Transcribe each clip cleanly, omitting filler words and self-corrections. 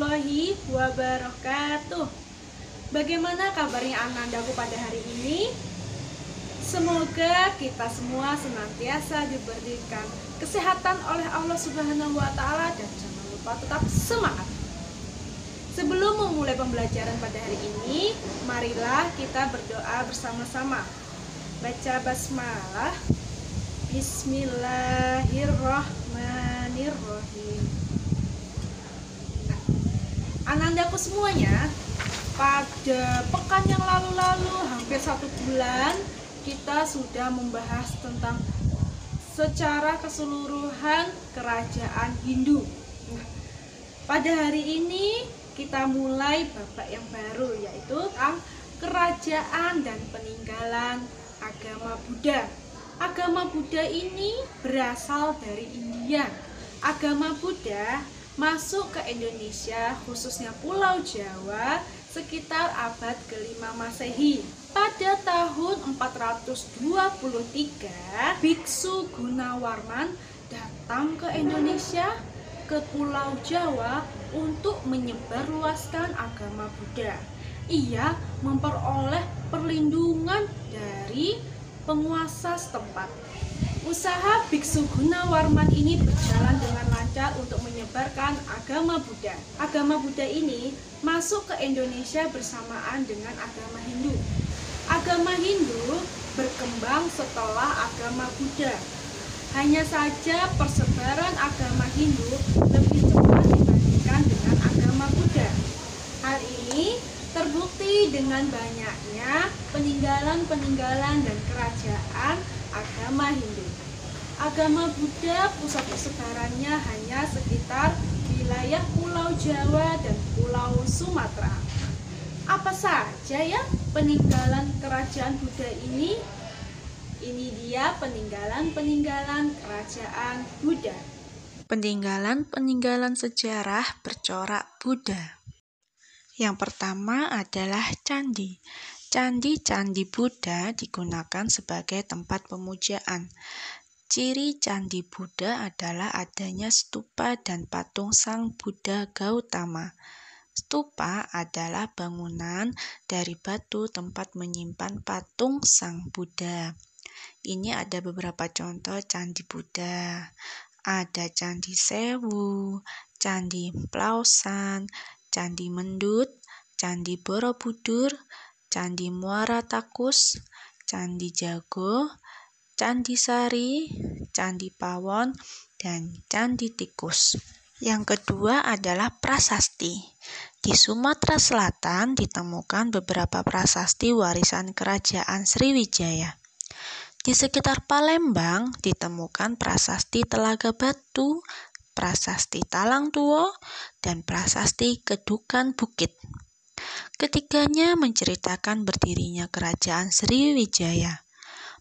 warahmatullahi wabarakatuh. Bagaimana kabarnya Anandaku pada hari ini? Semoga kita semua senantiasa diberikan kesehatan oleh Allah Subhanahu wa Ta'ala, dan jangan lupa tetap semangat. Sebelum memulai pembelajaran pada hari ini, marilah kita berdoa bersama-sama. Baca basmalah. Bismillahirrahmanirrahim. Anandaku semuanya, pada pekan yang lalu hampir 1 bulan kita sudah membahas tentang secara keseluruhan kerajaan Hindu. Nah, pada hari ini kita mulai babak yang baru, yaitu tentang kerajaan dan peninggalan agama Buddha. Agama Buddha ini berasal dari India. Agama Buddha masuk ke Indonesia, khususnya Pulau Jawa, sekitar abad ke-5 Masehi. Pada tahun 423, Biksu Gunawarman datang ke Indonesia, ke Pulau Jawa, untuk menyebarluaskan agama Buddha. Ia memperoleh perlindungan dari penguasa setempat. Usaha Biksu Gunawarman ini berjalan dengan lancar untuk menyebarkan agama Buddha. Agama Buddha ini masuk ke Indonesia bersamaan dengan agama Hindu. Agama Hindu berkembang setelah agama Buddha. Hanya saja persebaran agama Hindu lebih cepat dibandingkan dengan agama Buddha. Hal ini terbukti dengan banyaknya peninggalan-peninggalan dan kerajaan agama Hindu. Agama Buddha pusat persebarannya hanya sekitar wilayah Pulau Jawa dan Pulau Sumatera. Apa saja ya peninggalan kerajaan Buddha ini? Ini dia peninggalan-peninggalan kerajaan Buddha. Peninggalan-peninggalan sejarah bercorak Buddha. Yang pertama adalah candi. Candi-candi Buddha digunakan sebagai tempat pemujaan. Ciri candi Buddha adalah adanya stupa dan patung Sang Buddha Gautama. Stupa adalah bangunan dari batu tempat menyimpan patung Sang Buddha. Ini ada beberapa contoh candi Buddha. Ada Candi Sewu, Candi Plausan, Candi Mendut, Candi Borobudur, Candi Muara Takus, Candi Jago, Candi Sari, Candi Pawon, dan Candi Tikus. Yang kedua adalah prasasti. Di Sumatera Selatan ditemukan beberapa prasasti warisan kerajaan Sriwijaya. Di sekitar Palembang ditemukan prasasti Telaga Batu, prasasti Talang Tuo, dan prasasti Kedukan Bukit. Ketiganya menceritakan berdirinya kerajaan Sriwijaya.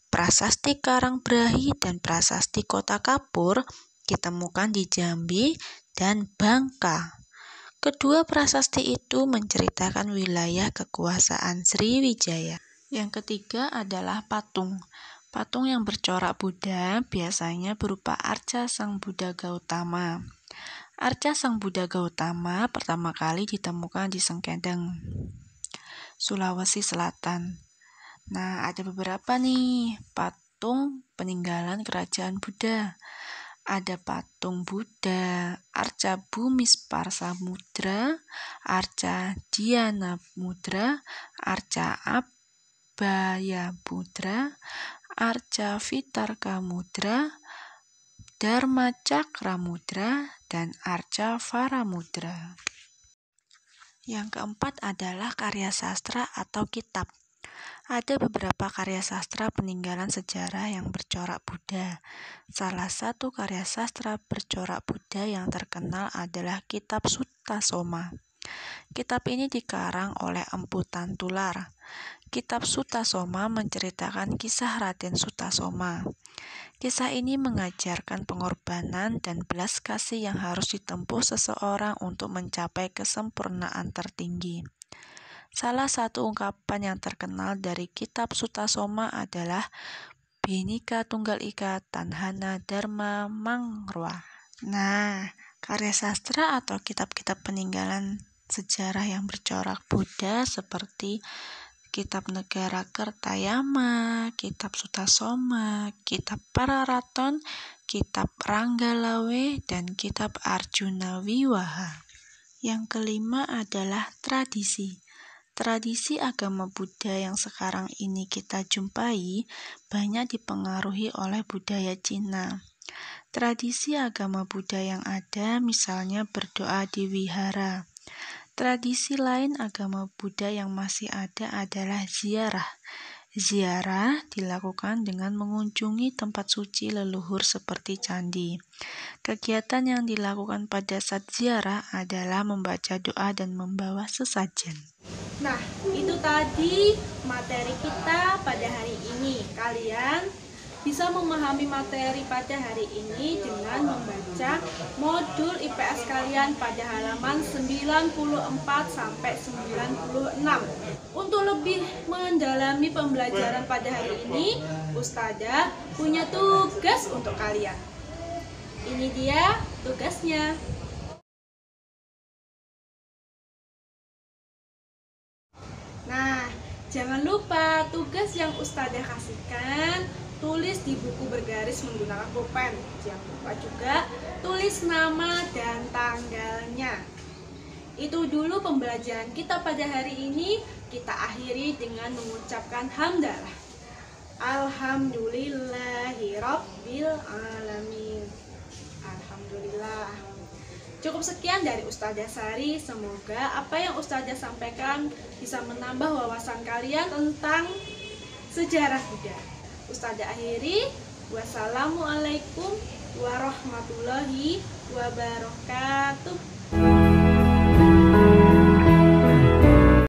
Prasasti Karangbrahi dan prasasti Kota Kapur ditemukan di Jambi dan Bangka. Kedua prasasti itu menceritakan wilayah kekuasaan Sriwijaya. Yang ketiga adalah patung. Patung yang bercorak Buddha biasanya berupa arca Sang Buddha Gautama. Arca Sang Buddha Gautama pertama kali ditemukan di Sengkedeng, Sulawesi Selatan. Nah, ada beberapa nih patung peninggalan kerajaan Buddha. Ada patung Buddha, arca Bumisparsa Mudra, arca Dhyana Mudra, arca Abhaya Mudra, arca Vitarka Mudra, Dharma Cakra Mudra, dan arca Varamudra. Yang keempat adalah karya sastra atau kitab. Ada beberapa karya sastra peninggalan sejarah yang bercorak Buddha. Salah satu karya sastra bercorak Buddha yang terkenal adalah Kitab Sutasoma. Kitab ini dikarang oleh Empu Tantular. Kitab Sutasoma menceritakan kisah Raden Sutasoma. Kisah ini mengajarkan pengorbanan dan belas kasih yang harus ditempuh seseorang untuk mencapai kesempurnaan tertinggi. Salah satu ungkapan yang terkenal dari Kitab Sutasoma adalah Bhinneka Tunggal Ika Tanhana Dharma Mangrwa. Nah, Karya sastra atau kitab-kitab peninggalan sejarah yang bercorak Buddha seperti Kitab Negara Kertayama, Kitab Sutasoma, Kitab Pararaton, Kitab Ranggalawe, dan Kitab Arjuna Wiwaha. Yang kelima adalah tradisi. Tradisi agama Buddha yang sekarang ini kita jumpai banyak dipengaruhi oleh budaya Cina. Tradisi agama Buddha yang ada misalnya berdoa di wihara. Tradisi lain agama Buddha yang masih ada adalah ziarah. Ziarah dilakukan dengan mengunjungi tempat suci leluhur seperti candi. Kegiatan yang dilakukan pada saat ziarah adalah membaca doa dan membawa sesajen. Nah, itu tadi materi kita pada hari ini. Kalian bisa memahami materi pada hari ini dengan membaca modul IPS kalian pada halaman 94 sampai 96. Untuk lebih mendalami pembelajaran pada hari ini, Ustazah punya tugas untuk kalian. Ini dia tugasnya. Nah, jangan lupa tugas yang Ustazah kasihkan tulis di buku bergaris menggunakan pulpen. Jangan lupa juga tulis nama dan tanggalnya. Itu dulu pembelajaran kita pada hari ini. Kita akhiri dengan mengucapkan hamdalah. Alhamdulillahirabbil alamin. Alhamdulillah. Cukup sekian dari Ustazah Sari. Semoga apa yang Ustazah sampaikan bisa menambah wawasan kalian tentang sejarah Buddha. Ustazah akhiri. Wassalamualaikum warahmatullahi wabarakatuh.